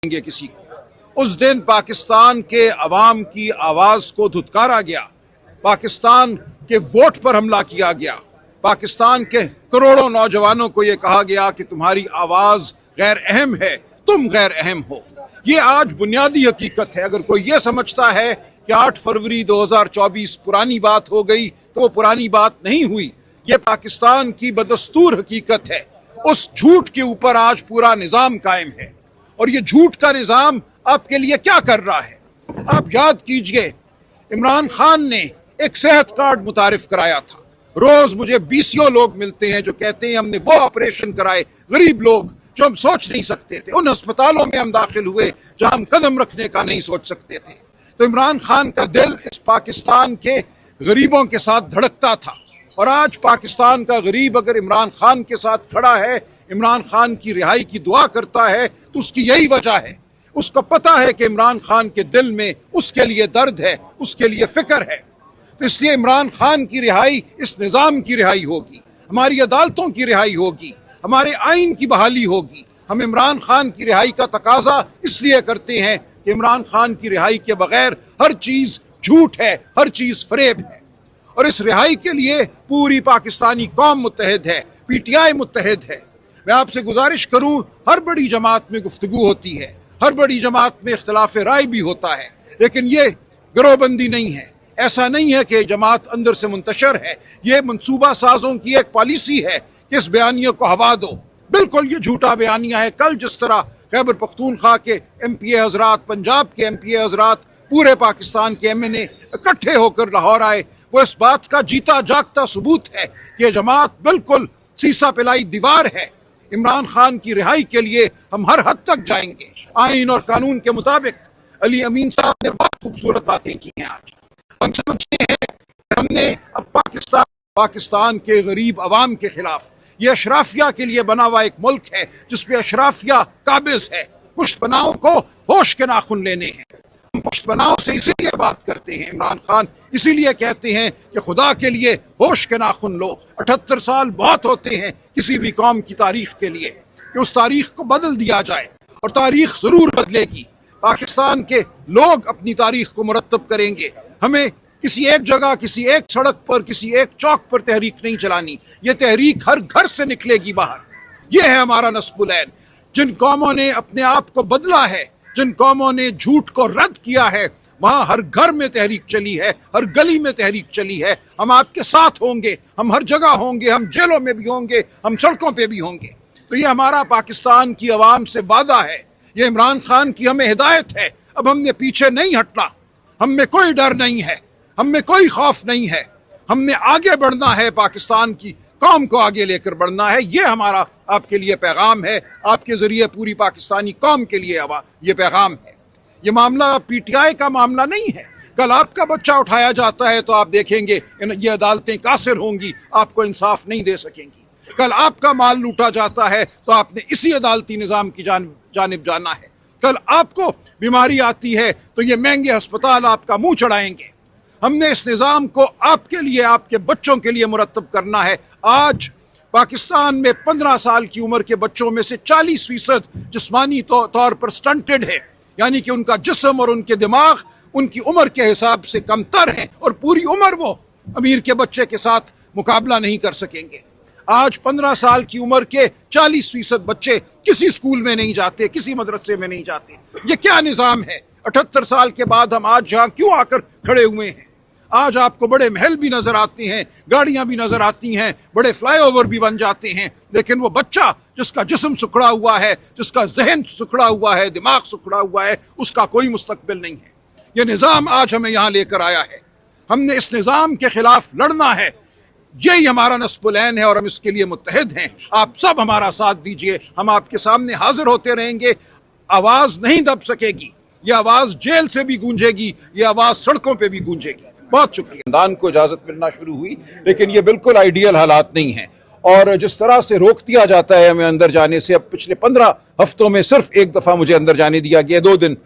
देंगे किसी को। उस दिन पाकिस्तान के अवाम की आवाज को धुतकारा गया, पाकिस्तान के वोट पर हमला किया गया, पाकिस्तान के करोड़ों नौजवानों को यह कहा गया कि तुम्हारी आवाज गैर अहम है, तुम गैर अहम हो। ये आज बुनियादी हकीकत है। अगर कोई ये समझता है कि 8 फरवरी 2024 पुरानी बात हो गई तो वो पुरानी बात नहीं हुई। ये पाकिस्तान की बदस्तूर हकीकत है। उस झूठ के ऊपर आज पूरा निजाम कायम है और ये झूठ का निजाम आपके लिए क्या कर रहा है? आप याद कीजिए, इमरान खान ने एक सेहत कार्ड मुतारिफ कराया था। रोज मुझे 20 लोग मिलते हैं जो कहते हैं हमने वो ऑपरेशन कराए, गरीब लोग जो हम सोच नहीं सकते थे, उन अस्पतालों में हम दाखिल हुए जहां हम कदम रखने का नहीं सोच सकते थे। तो इमरान खान का दिल इस पाकिस्तान के गरीबों के साथ धड़कता था और आज पाकिस्तान का गरीब अगर इमरान खान के साथ खड़ा है, इमरान खान की रिहाई की दुआ करता है, तो उसकी यही वजह है। उसको पता है कि इमरान खान के दिल में उसके लिए दर्द है, उसके लिए फिक्र है। तो इसलिए इमरान खान की रिहाई इस निज़ाम की रिहाई होगी, हमारी अदालतों की रिहाई होगी, हमारे आइन की बहाली होगी। हम इमरान खान की रिहाई का तकाजा इसलिए करते हैं कि इमरान खान की रिहाई के बगैर हर चीज झूठ है, हर चीज फरेब है। और इस रिहाई के लिए पूरी पाकिस्तानी कौम मुत्तहिद है, PTI मुत्तहिद है। मैं आपसे गुजारिश करूं, हर बड़ी जमात में गुफ्तगू होती है, हर बड़ी जमात में इख्तिलाफ राय भी होता है, लेकिन ये गिरोहबंदी नहीं है। ऐसा नहीं है कि जमात अंदर से मुंतशर है। ये मनसूबा साजों की एक पॉलिसी है कि इस बयानिया को हवा दो। बिल्कुल ये झूठा बयानिया है। कल जिस तरह खैबर पख्तूनख्वा के MPA हजरात, पंजाब के MPA हजरात, पूरे पाकिस्तान के MNA इकट्ठे होकर लाहौर आए, वो इस बात का जीता जागता सबूत है कि ये जमात बिल्कुल सीसा पिलाई दीवार है। इमरान खान की रिहाई के लिए हम हर हद तक जाएंगे। आइन और कानून के मुताबिक अली अमीन साहब ने बहुत खूबसूरत बातें की हैं। आज हम समझते हैं कि हमने अब पाकिस्तान के गरीब अवाम के खिलाफ, यह अशराफिया के लिए बना हुआ एक मुल्क है जिसपे अशराफिया काबिज है। पुश्तपनाहों को होश के नाखून लेने हैं। हम पुश्तपनाहों से इसीलिए बात करते हैं, इमरान खान इसीलिए कहते हैं कि खुदा के लिए होश के नाखून लो। 78 साल बहुत होते हैं किसी भी कौम की तारीख के लिए कि उस तारीख को बदल दिया जाए, और तारीख जरूर बदलेगी। पाकिस्तान के लोग अपनी तारीख को मुरत्तब करेंगे। हमें किसी एक जगह, किसी एक सड़क पर, किसी एक चौक पर तहरीक नहीं चलानी। ये तहरीक हर घर से निकलेगी बाहर। यह है हमारा नस्बुलैन। जिन कौमों ने अपने आप को बदला है, जिन कौमों ने झूठ को रद्द किया है, वहां हर घर में तहरीक चली है, हर गली में तहरीक चली है। हम आपके साथ होंगे, हम हर जगह होंगे, हम जेलों में भी होंगे, हम सड़कों पे भी होंगे। तो ये हमारा पाकिस्तान की आवाम से वादा है, ये इमरान खान की हमें हिदायत है। अब हमने पीछे नहीं हटना, हम में कोई डर नहीं है, हम में कोई खौफ नहीं है। हमने आगे बढ़ना है, पाकिस्तान की कौम को आगे लेकर बढ़ना है। ये हमारा आपके लिए पैगाम है, आपके जरिए पूरी पाकिस्तानी कौम के लिए ये पैगाम है। ये मामला PTI का मामला नहीं है। कल आपका बच्चा उठाया जाता है तो आप देखेंगे ये अदालतें कासिर होंगी, आपको इंसाफ नहीं दे सकेंगी। कल आपका माल लूटा जाता है तो आपने इसी अदालती निज़ाम की जानिब जाना है। कल आपको बीमारी आती है तो ये महंगे अस्पताल आपका मुंह चढ़ाएंगे। हमने इस निज़ाम को आपके लिए, आपके बच्चों के लिए मुरत्तब करना है। आज पाकिस्तान में 15 साल की उम्र के बच्चों में से 40% जिस्मानी तौर पर स्टंटेड है, यानी कि उनका जिस्म और उनके दिमाग उनकी उम्र के हिसाब से कमतर हैं और पूरी उम्र वो अमीर के बच्चे के साथ मुकाबला नहीं कर सकेंगे। आज 15 साल की उम्र के 40% बच्चे किसी स्कूल में नहीं जाते, किसी मदरसे में नहीं जाते। ये क्या निज़ाम है? 78 साल के बाद हम आज जहां क्यों आकर खड़े हुए हैं? आज आपको बड़े महल भी नजर आते हैं, गाड़ियां भी नजर आती हैं, बड़े फ्लाईओवर भी बन जाते हैं, लेकिन वो बच्चा जिसका जिस्म सुखड़ा हुआ है, जिसका जहन सुखड़ा हुआ है, दिमाग सुखड़ा हुआ है, उसका कोई मुस्तकबिल नहीं है। ये निज़ाम आज हमें यहाँ लेकर आया है। हमने इस निज़ाम के खिलाफ लड़ना है। यही हमारा नस्बुलैन है और हम इसके लिए मुत्तहिद हैं। आप सब हमारा साथ दीजिए, हम आपके सामने हाजिर होते रहेंगे। आवाज नहीं दब सकेगी, ये आवाज जेल से भी गूंजेगी, ये आवाज सड़कों पे भी गूंजेगी। बहुत शुक्रिया। खानदान को इजाजत मिलना शुरू हुई, लेकिन ये बिल्कुल आइडियल हालात नहीं है। और जिस तरह से रोक दिया जाता है हमें अंदर जाने से, अब पिछले 15 हफ्तों में सिर्फ एक दफा मुझे अंदर जाने दिया गया, 2 दिन,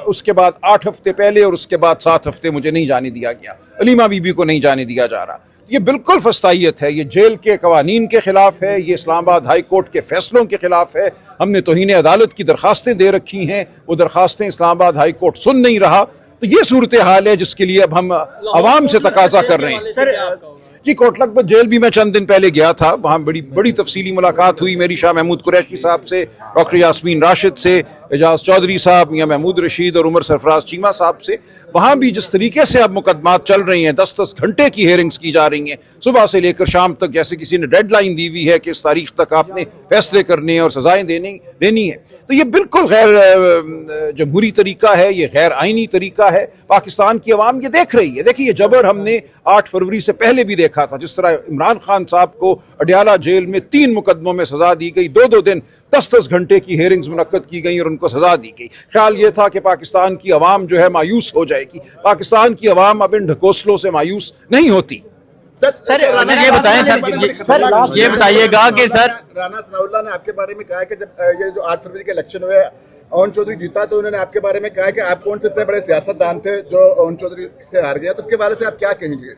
उसके बाद 8 हफ्ते पहले और उसके बाद 7 हफ्ते मुझे नहीं जाने दिया गया। अलीमा बीबी को नहीं जाने दिया जा रहा। ये बिल्कुल फस्तायत है, ये जेल के कवानीन के खिलाफ है, ये इस्लामाबाद हाई कोर्ट के फैसलों के खिलाफ है। हमने तौहीन अदालत की दरखास्तें दे रखी हैं, वो दरखास्तें इस्लामाबाद हाई कोर्ट सुन नहीं रहा। तो ये सूरत हाल है जिसके लिए अब हम आवाम से तकाजा कर रहे हैं। सर जी, कोटलखपत जेल भी मैं चंद दिन पहले गया था, वहाँ बड़ी तफसीली मुलाकात हुई मेरी शाह महमूद कुरैशी साहब से, डॉक्टर यास्मीन राशिद से, एजाज चौधरी साहब, मियां महमूद रशीद और उमर सरफराज चीमा साहब से। वहाँ भी जिस तरीके से अब मुकदमात चल रही हैं, 10-10 घंटे की हेयरिंग्स की जा रही हैं, सुबह से लेकर शाम तक, जैसे किसी ने डेडलाइन दी हुई है कि इस तारीख तक आपने फैसले करने और सजाएं देनी है। तो ये बिल्कुल गैर जमहूरी तरीका है, ये गैर आइनी तरीका है। पाकिस्तान की अवाम ये देख रही है। देखिए, ये जबर हमने 8 फरवरी से पहले भी देखा था, जिस तरह इमरान खान साहब को अडयाला जेल में 3 मुकदमों में सजा दी गई, 2-2 दिन 10-10 घंटे की हेयरिंग्स मुनक्कद की गई और उनको सजा दी गई। ख्याल ये था कि पाकिस्तान की अवाम जो है मायूस हो जाएगी। पाकिस्तान की अवाम अब इन ढकोसलों से मायूस नहीं होती। सर ये बताएं, सर ये बताइएगा कि सर राना सनाउल्लाह ने आपके बारे में कहा कि जब ये जो 8 फरवरी के इलेक्शन हुए, ओन चौधरी जीता, तो उन्होंने आपके बारे में कहा कि आप कौन से इतने बड़े सियासतदान थे जो ओन चौधरी से हार गया, तो उसके बारे से आप क्या कहेंगे?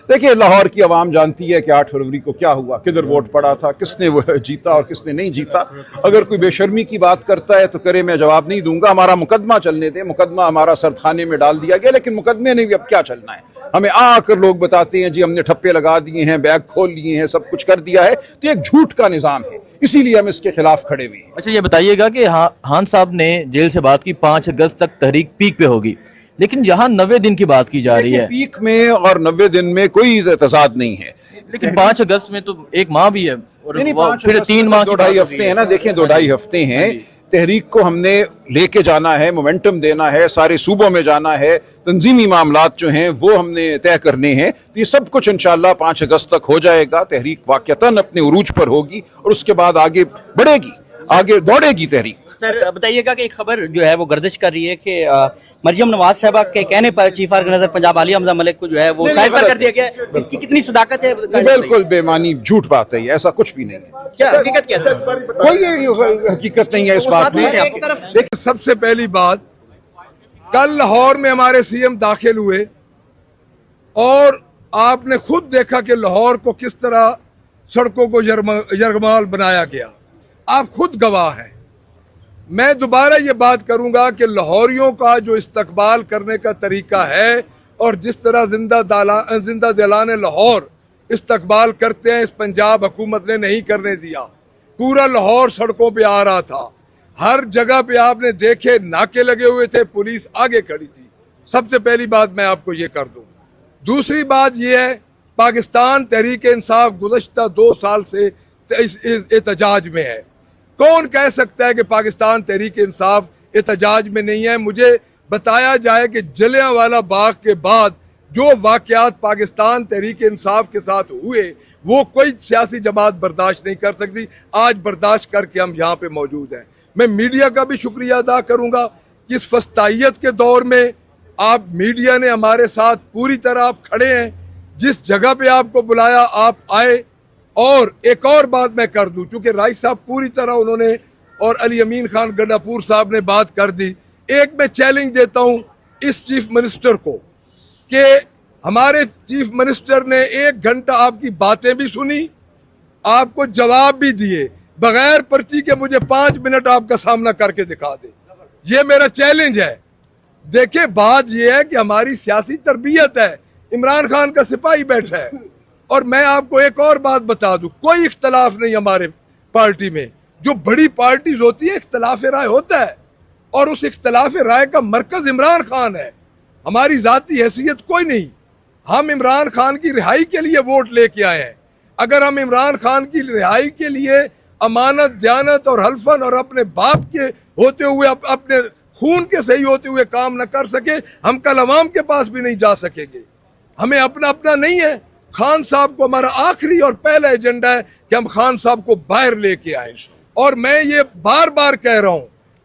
देखिए, लाहौर की आवाम जानती है कि 8 फरवरी को क्या हुआ, किधर वोट पड़ा था, किसने वो जीता और किसने नहीं जीता। अगर कोई बेशर्मी की बात करता है तो करे, मैं जवाब नहीं दूंगा। हमारा मुकदमा चलने दें, मुकदमा हमारा सरखाने में डाल दिया गया, लेकिन मुकदमे ने भी अब क्या चलना है। हमें आकर लोग बताते हैं जी हमने ठप्पे लगा दिए हैं, बैग खोल लिए हैं, सब कुछ कर दिया है, तो एक झूठ का निजाम है, इसीलिए हम इसके खिलाफ खड़े हुए हैं। अच्छा, ये बताइएगा कि खान साहब ने जेल से बात की 5 अगस्त तक तहरीक पीक पे होगी, लेकिन जहां 90 दिन की बात की जा रही है, पीक में और 90 दिन में कोई तजाद नहीं है। लेकिन 5 अगस्त में तो 1 माह भी है और फिर 3 माह 2-2.5 हफ्ते हैं ना। देखें, 2-2.5 हफ्ते हैं। तहरीक को हमने लेके जाना है, मोमेंटम देना है, सारे सूबों में जाना है, तंजीमी मामलात जो हैं वो हमने तय करने हैं। तो ये सब कुछ इंशाल्लाह 5 अगस्त तक हो जाएगा। तहरीक वाक़तन अपने उरूज पर होगी और उसके बाद आगे बढ़ेगी, आगे दौड़ेगी तहरीक। सर बताइएगा कि एक खबर जो है वो गर्दिश कर रही है कि मरियम नवाज साहबा के कहने पर चीफ ऑर्गेनाइजर पंजाब आलिया हमजा मलिक को जो है वो साइड पर कर दिया गया है। इसकी कितनी सदाकत है? बिल्कुल बेमानी झूठ बात है, ऐसा कुछ भी नहीं है। क्या हकीकत क्या है? कोई हकीकत नहीं है इस बात में। देखिए, सबसे पहली बात, कल लाहौर में हमारे सीएम दाखिल हुए और आपने खुद देखा कि लाहौर को किस तरह सड़कों को यरगमाल बनाया गया। आप खुद गवाह हैं। मैं दोबारा ये बात करूंगा कि लाहौरियों का जो इस्तकबाल करने का तरीका है और जिस तरह जिंदा दिलाने लाहौर इस्तकबाल करते हैं, इस पंजाब हुकूमत ने नहीं करने दिया। पूरा लाहौर सड़कों पे आ रहा था, हर जगह पे आपने देखे नाके लगे हुए थे, पुलिस आगे खड़ी थी। सबसे पहली बात मैं आपको ये कर दूं। दूसरी बात ये है, पाकिस्तान तहरीक इंसाफ गुज़श्ता 2 साल से इस एहतजाज में है। कौन कह सकता है कि पाकिस्तान तहरीक इंसाफ एहतजाज में नहीं है? मुझे बताया जाए कि जलियांवाला बाग के बाद जो वाक़यात पाकिस्तान तहरीक इंसाफ के साथ हुए वो कोई सियासी जमात बर्दाश्त नहीं कर सकती। आज बर्दाश्त करके हम यहाँ पे मौजूद हैं। मैं मीडिया का भी शुक्रिया अदा करूँगा कि इस फस्तायत के दौर में आप मीडिया ने हमारे साथ पूरी तरह आप खड़े हैं। जिस जगह पे आपको बुलाया आप आए। और एक और बात मैं कर दूं, चूंकि राइस साहब पूरी तरह उन्होंने और अली अमीन खान गंडापुर साहब ने बात कर दी। एक मैं चैलेंज देता हूं इस चीफ मिनिस्टर को कि हमारे चीफ मिनिस्टर ने 1 घंटा आपकी बातें भी सुनी, आपको जवाब भी दिए, बगैर पर्ची के मुझे 5 मिनट आपका सामना करके दिखा दे। ये मेरा चैलेंज है। देखिए, बात यह है कि हमारी सियासी तरबियत है। इमरान खान का सिपाही बैठा है। और मैं आपको एक और बात बता दूं, कोई इख्तलाफ नहीं हमारे पार्टी में। जो बड़ी पार्टीज होती है इख्तलाफ राय होता है और उस इख्तलाफ राय का मरकज इमरान खान है। हमारी जाती हैसियत कोई नहीं। हम इमरान खान की रिहाई के लिए वोट लेके आए हैं। अगर हम इमरान खान की रिहाई के लिए अमानत, दयानत और हल्फन और अपने बाप के होते हुए अपने खून के सही होते हुए काम न कर सके, हम कल अवाम के पास भी नहीं जा सकेंगे। हमें अपना नहीं है। खान साहब को हमारा आखिरी और पहला एजेंडा है कि हम खान साहब को बाहर लेके आए। और मैं ये बार बार कह रहा हूं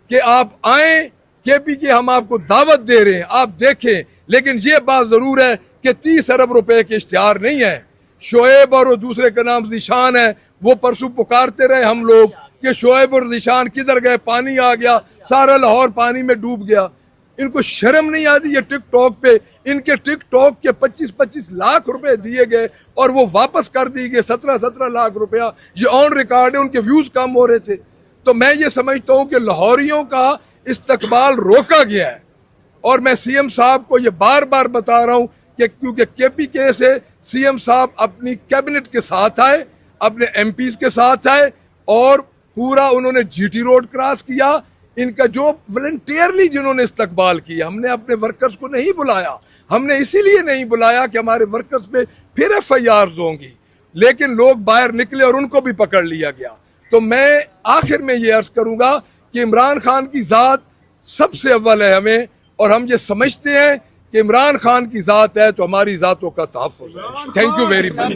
कि आप आए, केपी के हम आपको दावत दे रहे हैं, आप देखें। लेकिन ये बात जरूर है कि 30 अरब रुपए के इश्तिहार नहीं है। शोएब और दूसरे का नाम ज़ीशान है, वो परसों पुकारते रहे हम लोग कि शोएब और ज़ीशान किधर गए, पानी आ गया, सारा लाहौर पानी में डूब गया। इनको शर्म नहीं आती ये टिकटॉक पे इनके टिकटॉक के 25-25 लाख रुपए दिए गए और वो वापस कर दिए गए 17-17 लाख रुपया। ये ऑन रिकॉर्ड है, उनके व्यूज कम हो रहे थे। तो मैं ये समझता हूं कि लाहौरियों का इस्तकबाल रोका गया है और मैं सीएम साहब को ये बार बार बता रहा हूं कि क्योंकि केपीके से सीएम साहब अपनी कैबिनेट के साथ आए, अपने एमपीज के साथ आए और पूरा उन्होंने जीटी रोड क्रॉस किया। इनका जो वॉलंटियरली जिन्होंने इस्तकबाल किया, हमने अपने वर्कर्स को नहीं बुलाया, हमने इसीलिए नहीं बुलाया कि हमारे वर्कर्स पे फिर एफआईआर होंगी, लेकिन लोग बाहर निकले और उनको भी पकड़ लिया गया। तो मैं आखिर में ये अर्ज करूंगा कि इमरान खान की जात सबसे अव्वल है हमें, और हम ये समझते हैं कि इमरान खान की जात है तो हमारी जातों का तहफ़्फ़ुज़ है। Thank you very much.